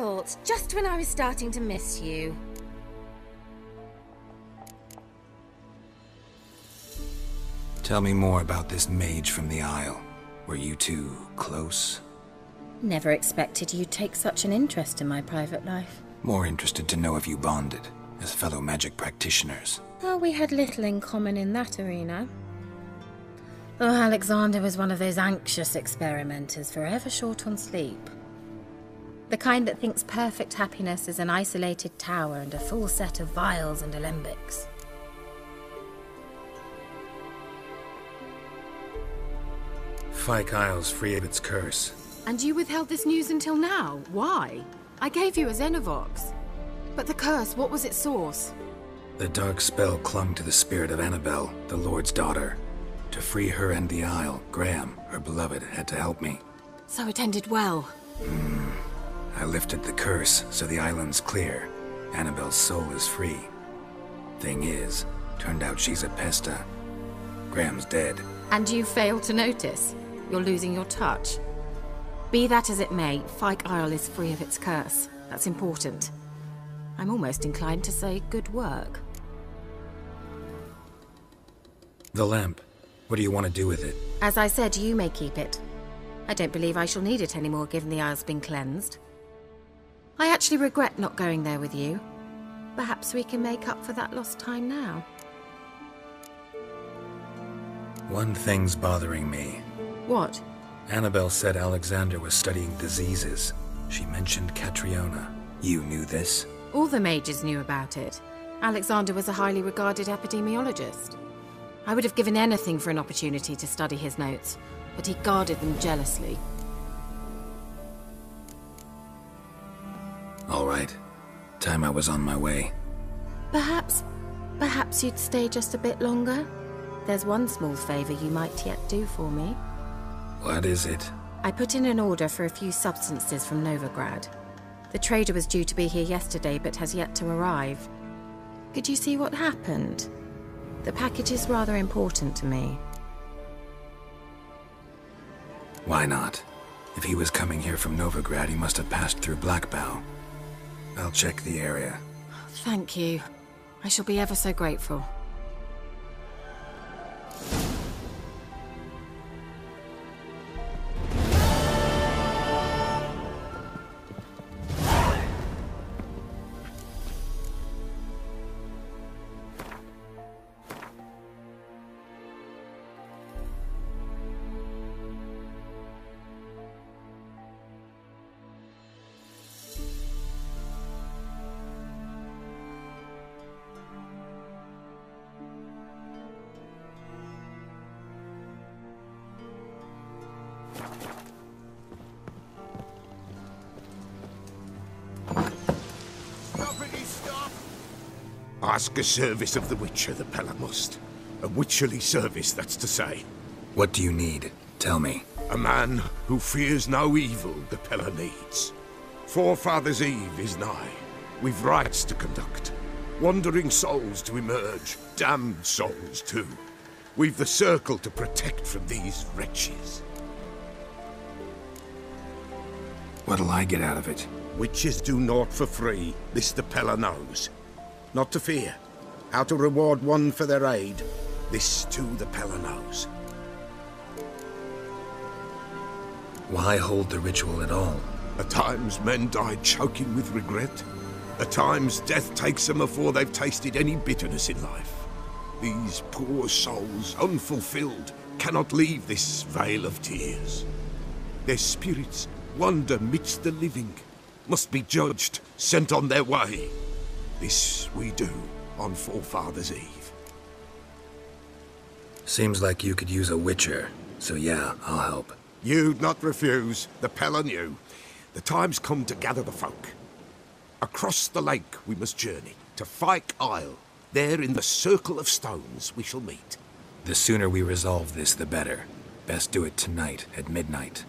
thought, just when I was starting to miss you. Tell me more about this mage from the Isle. Were you two close? Never expected you'd take such an interest in my private life. More interested to know if you bonded, as fellow magic practitioners. Oh, we had little in common in that arena. Oh, Alexander was one of those anxious experimenters, forever short on sleep. The kind that thinks perfect happiness is an isolated tower and a full set of vials and alembics. Fyke Isle's free of its curse. And you withheld this news until now? Why? I gave you a Xenovox. But the curse, what was its source? The dark spell clung to the spirit of Annabelle, the Lord's daughter. To free her and the Isle, Graham, her beloved, had to help me. So it ended well. I lifted the curse, so the island's clear. Annabelle's soul is free. Thing is, turned out she's a pesta. Graham's dead. And you failed to notice? You're losing your touch. Be that as it may, Fyke Isle is free of its curse. That's important. I'm almost inclined to say good work. The lamp. What do you want to do with it? As I said, you may keep it. I don't believe I shall need it anymore, given the Isle's been cleansed. I actually regret not going there with you. Perhaps we can make up for that lost time now. One thing's bothering me. What? Annabelle said Alexander was studying diseases. She mentioned Catriona. You knew this? All the mages knew about it. Alexander was a highly regarded epidemiologist. I would have given anything for an opportunity to study his notes, but he guarded them jealously. All right. Time I was on my way. Perhaps you'd stay just a bit longer? There's one small favor you might yet do for me. What is it? I put in an order for a few substances from Novigrad. The trader was due to be here yesterday, but has yet to arrive. Could you see what happened? The package is rather important to me. Why not? If he was coming here from Novigrad, he must have passed through Blackbow. I'll check the area. Thank you. I shall be ever so grateful. Ask a service of the Witcher, the Pella must. A witcherly service, that's to say. What do you need? Tell me. A man who fears no evil the Pella needs. Forefathers' Eve is nigh. We've rites to conduct. Wandering souls to emerge. Damned souls, too. We've the circle to protect from these wretches. What'll I get out of it? Witches do naught for free. This the Pella knows. Not to fear. How to reward one for their aid. This too the Pella knows. Why hold the ritual at all? At times men die choking with regret. At times death takes them before they've tasted any bitterness in life. These poor souls, unfulfilled, cannot leave this vale of tears. Their spirits wander midst the living, must be judged, sent on their way. This we do on Forefathers' Eve. Seems like you could use a witcher, so yeah, I'll help. You'd not refuse. The Pella knew. The time's come to gather the folk. Across the lake we must journey, to Fyke Isle. There in the circle of stones we shall meet. The sooner we resolve this, the better. Best do it tonight, at midnight.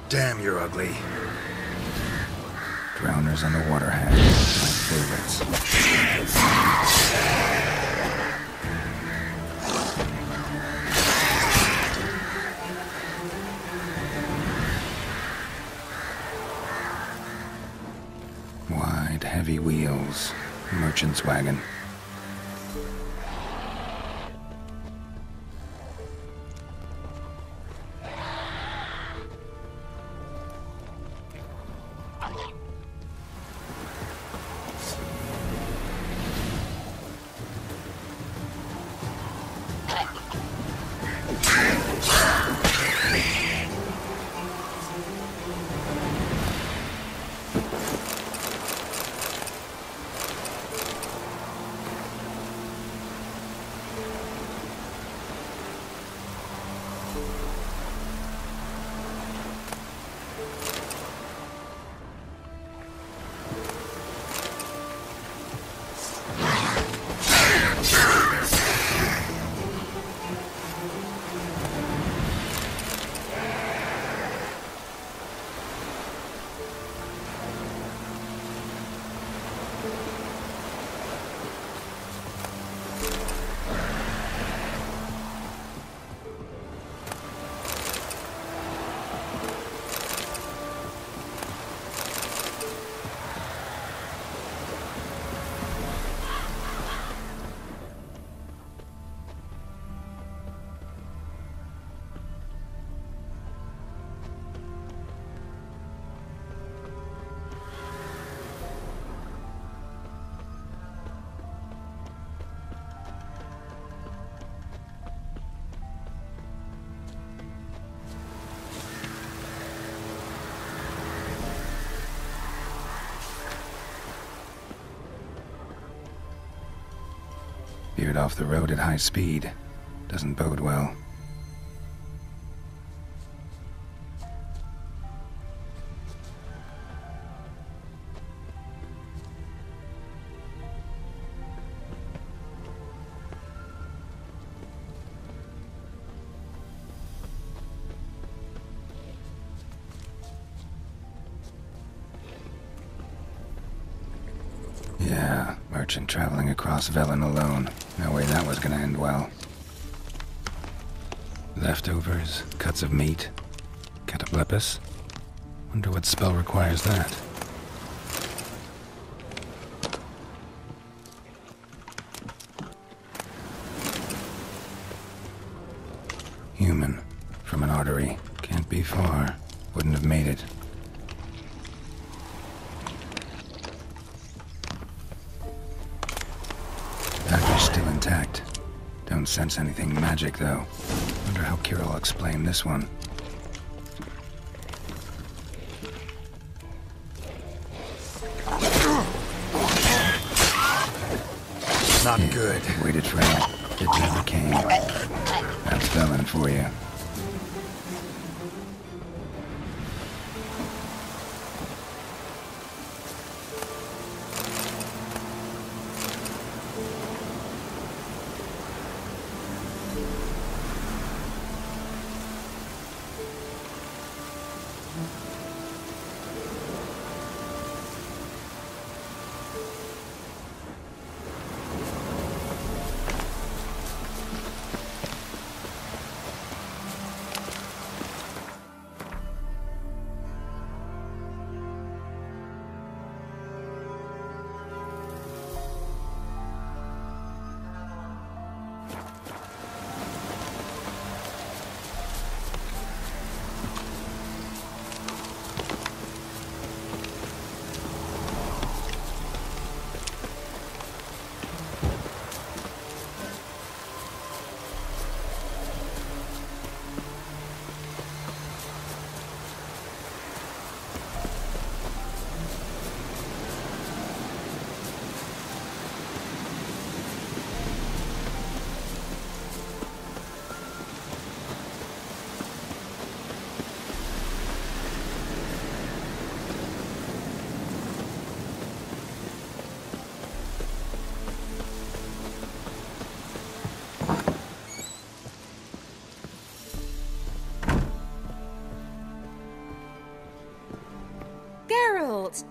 Damn, you're ugly. Drowners on the waterhead, my favorites. Wide, heavy wheels, merchant's wagon. Veered off the road at high speed. Doesn't bode well. Yeah, merchant traveling across Velen alone. No way that was gonna end well. Leftovers, cuts of meat, cataplepis. Wonder what spell requires that. Human, from an artery. Can't be far. Wouldn't have made it. Package still intact. Don't sense anything magic, though. Wonder how Kira will explain this one. Not good. Waited for it. It never came. That's Velen for you.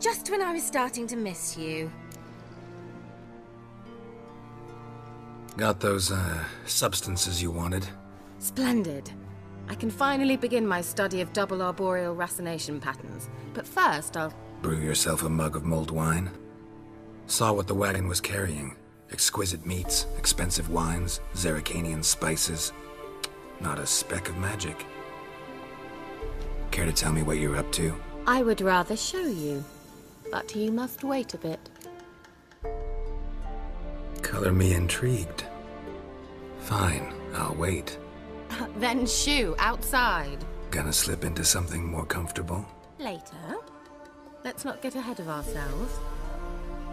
Just when I was starting to miss you. Got those, substances you wanted? Splendid. I can finally begin my study of double arboreal racination patterns. But first, I'll... Brew yourself a mug of mulled wine? Saw what the wagon was carrying. Exquisite meats, expensive wines, Zerrikanian spices. Not a speck of magic. Care to tell me what you're up to? I would rather show you. But you must wait a bit. Color me intrigued. Fine, I'll wait. Then shoo, outside. Gonna slip into something more comfortable? Later. Let's not get ahead of ourselves.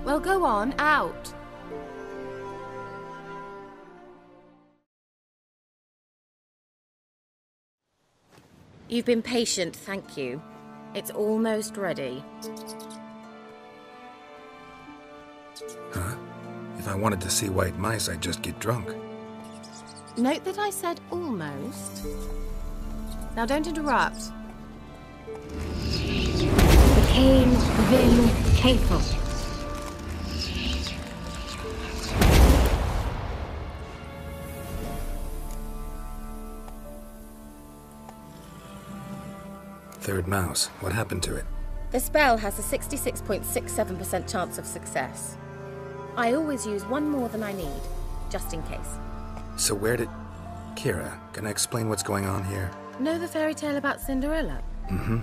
Well, go on, out. You've been patient, thank you. It's almost ready. Huh? If I wanted to see white mice, I'd just get drunk. Note that I said almost. Now don't interrupt. Became Vin Capel. Third mouse. What happened to it? The spell has a 66.67% chance of success. I always use one more than I need, just in case. So where did... Kira, can I explain what's going on here? Know the fairy tale about Cinderella? Mm-hmm.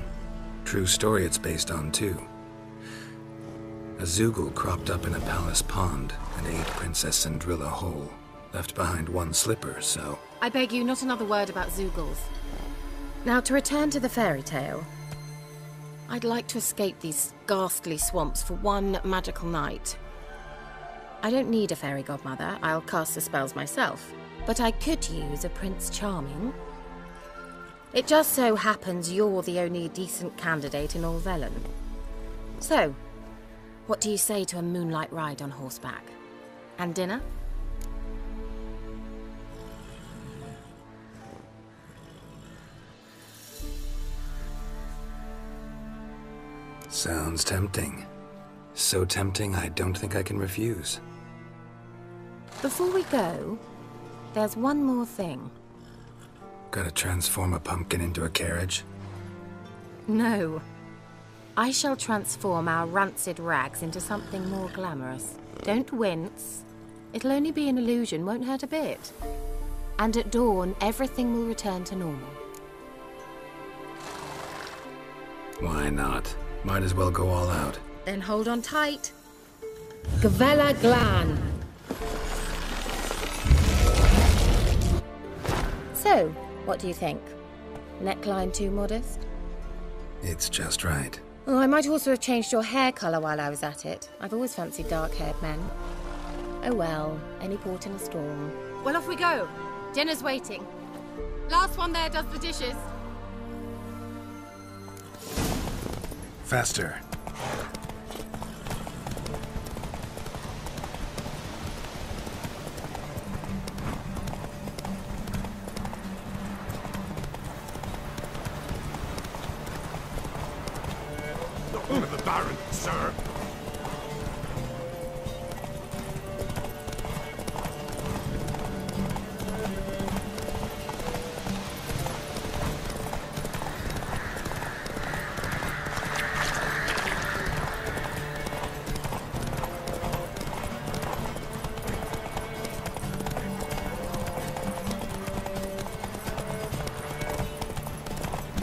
True story it's based on, too. A Zoogle cropped up in a palace pond and ate Princess Cinderella whole. Left behind one slipper, so... I beg you, not another word about Zoogles. Now, to return to the fairy tale. I'd like to escape these ghastly swamps for one magical night. I don't need a fairy godmother, I'll cast the spells myself. But I could use a Prince Charming. It just so happens you're the only decent candidate in all Velen. So, what do you say to a moonlight ride on horseback? And dinner? Sounds tempting. So tempting, I don't think I can refuse. Before we go, there's one more thing. Gotta transform a pumpkin into a carriage? No. I shall transform our rancid rags into something more glamorous. Don't wince. It'll only be an illusion, won't hurt a bit. And at dawn, everything will return to normal. Why not? Might as well go all out. Then hold on tight. Gavella Glan. So, what do you think? Neckline too modest? It's just right. Oh, I might also have changed your hair colour while I was at it. I've always fancied dark-haired men. Oh well, any port in a storm. Well, off we go. Dinner's waiting. Last one there does the dishes. Faster. Not one of the Baron, sir.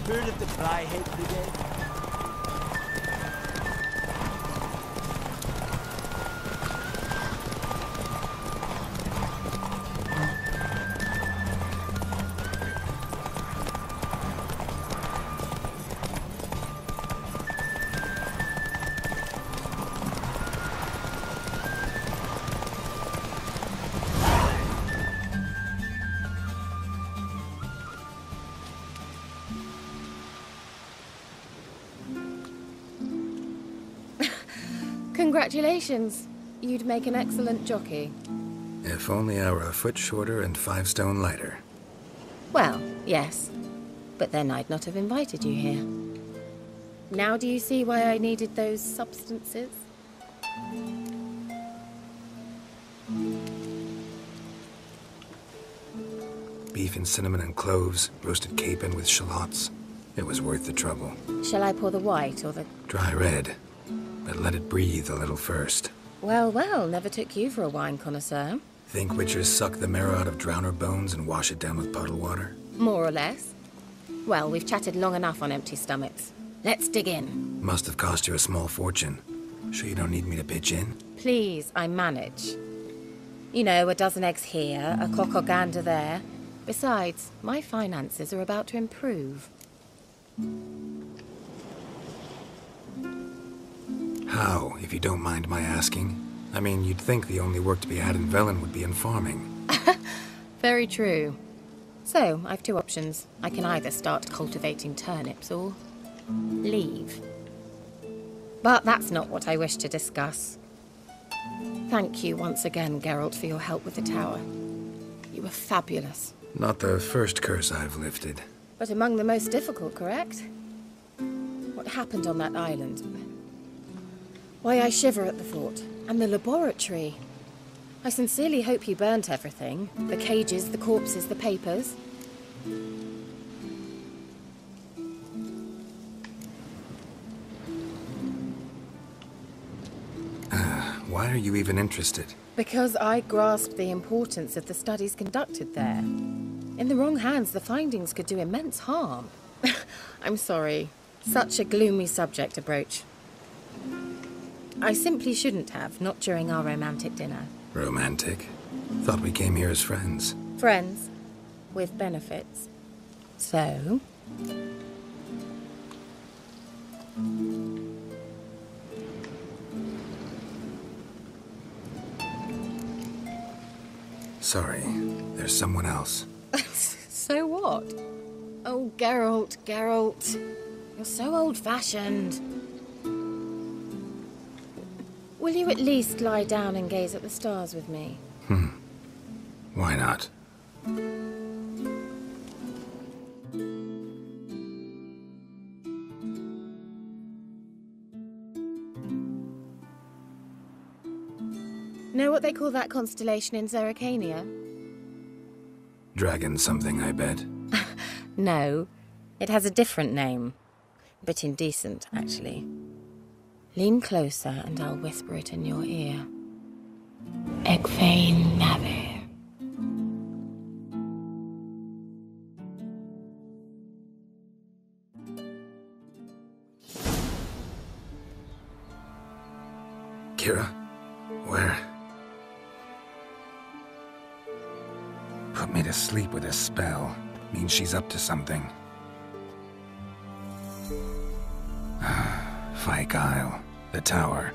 Heard of the Cry-Head Brigade? Congratulations. You'd make an excellent jockey. If only I were a foot shorter and 5 stone lighter. Well, yes. But then I'd not have invited you here. Now do you see why I needed those substances? Beef and cinnamon and cloves, roasted capon with shallots. It was worth the trouble. Shall I pour the white or the... Dry red, but let it breathe a little first. Well, well, never took you for a wine connoisseur. Think witchers suck the marrow out of drowner bones and wash it down with puddle water? More or less. Well, we've chatted long enough on empty stomachs. Let's dig in. Must have cost you a small fortune. Sure you don't need me to pitch in? Please, I manage. You know, a dozen eggs here, a cock or gander there. Besides, my finances are about to improve. How, if you don't mind my asking? I mean, you'd think the only work to be had in Velen would be in farming. Very true. So, I've two options. I can either start cultivating turnips or leave. But that's not what I wish to discuss. Thank you once again, Geralt, for your help with the tower. You were fabulous. Not the first curse I've lifted. But among the most difficult, correct? What happened on that island? Why, I shiver at the thought. And the laboratory. I sincerely hope you burnt everything. The cages, the corpses, the papers. Why are you even interested? Because I grasped the importance of the studies conducted there. In the wrong hands, the findings could do immense harm. I'm sorry. Such a gloomy subject to broach. I simply shouldn't have, not during our romantic dinner. Romantic? Thought we came here as friends. Friends. With benefits. So... Sorry, there's someone else. So what? Oh, Geralt, Geralt. You're so old-fashioned. Will you at least lie down and gaze at the stars with me? Why not? Know what they call that constellation in Zerrikania? Dragon something, I bet. No, it has a different name. A bit indecent, actually. Lean closer and I'll whisper it in your ear. Egfain Nave. Kira? Where? Put me to sleep with a spell. Means she's up to something. Fyke Isle. The tower.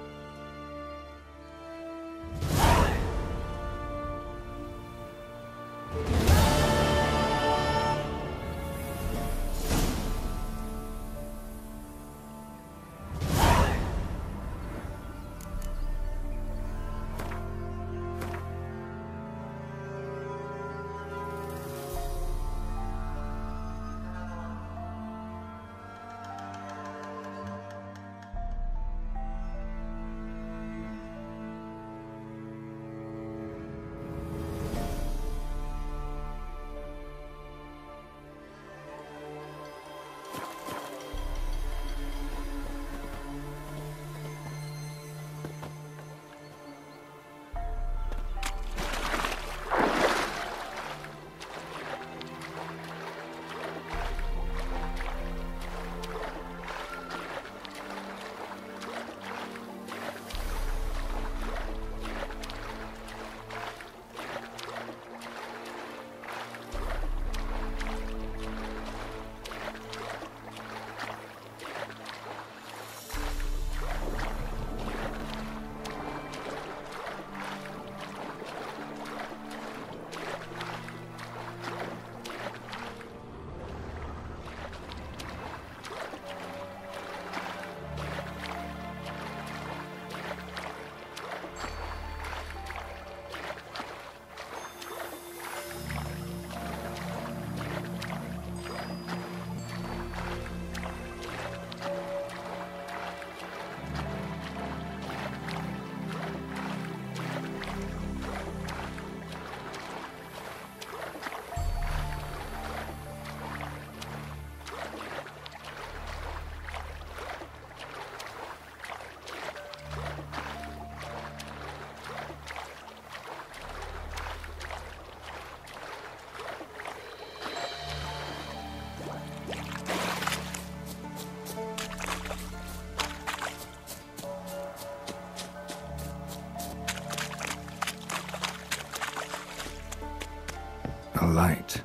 light.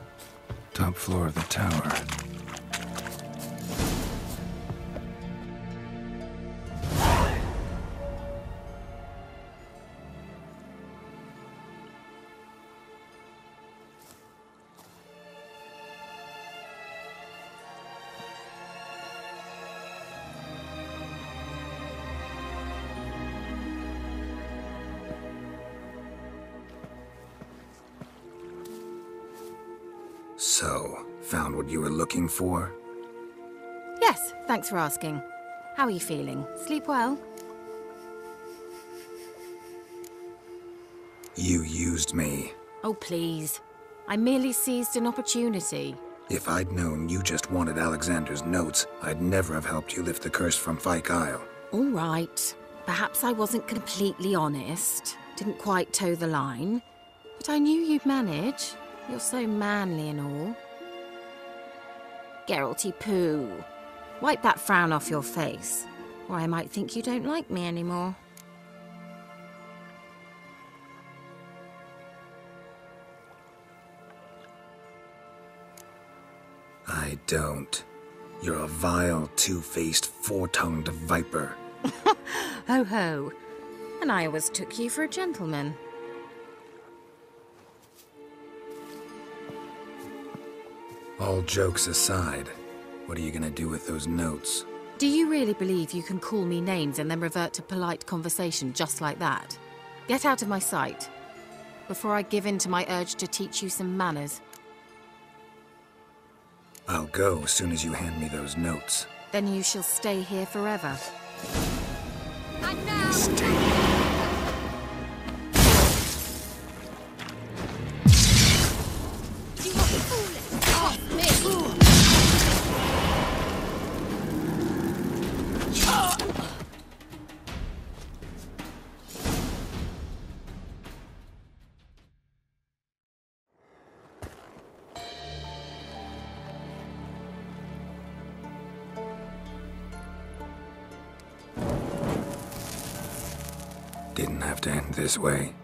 Top floor of the tower. So, found what you were looking for? Yes, thanks for asking. How are you feeling? Sleep well? You used me. Oh, please. I merely seized an opportunity. If I'd known you just wanted Alexander's notes, I'd never have helped you lift the curse from Fyke Isle. All right. Perhaps I wasn't completely honest. Didn't quite toe the line. But I knew you'd manage. You're so manly and all. Geralty poo. Wipe that frown off your face, or I might think you don't like me anymore. I don't. You're a vile, two-faced, four-tongued viper. Ho ho. And I always took you for a gentleman. All jokes aside, what are you gonna do with those notes? Do you really believe you can call me names and then revert to polite conversation just like that? Get out of my sight, before I give in to my urge to teach you some manners. I'll go as soon as you hand me those notes. Then you shall stay here forever. And now... You want foolish? Off me! Didn't have to end this way.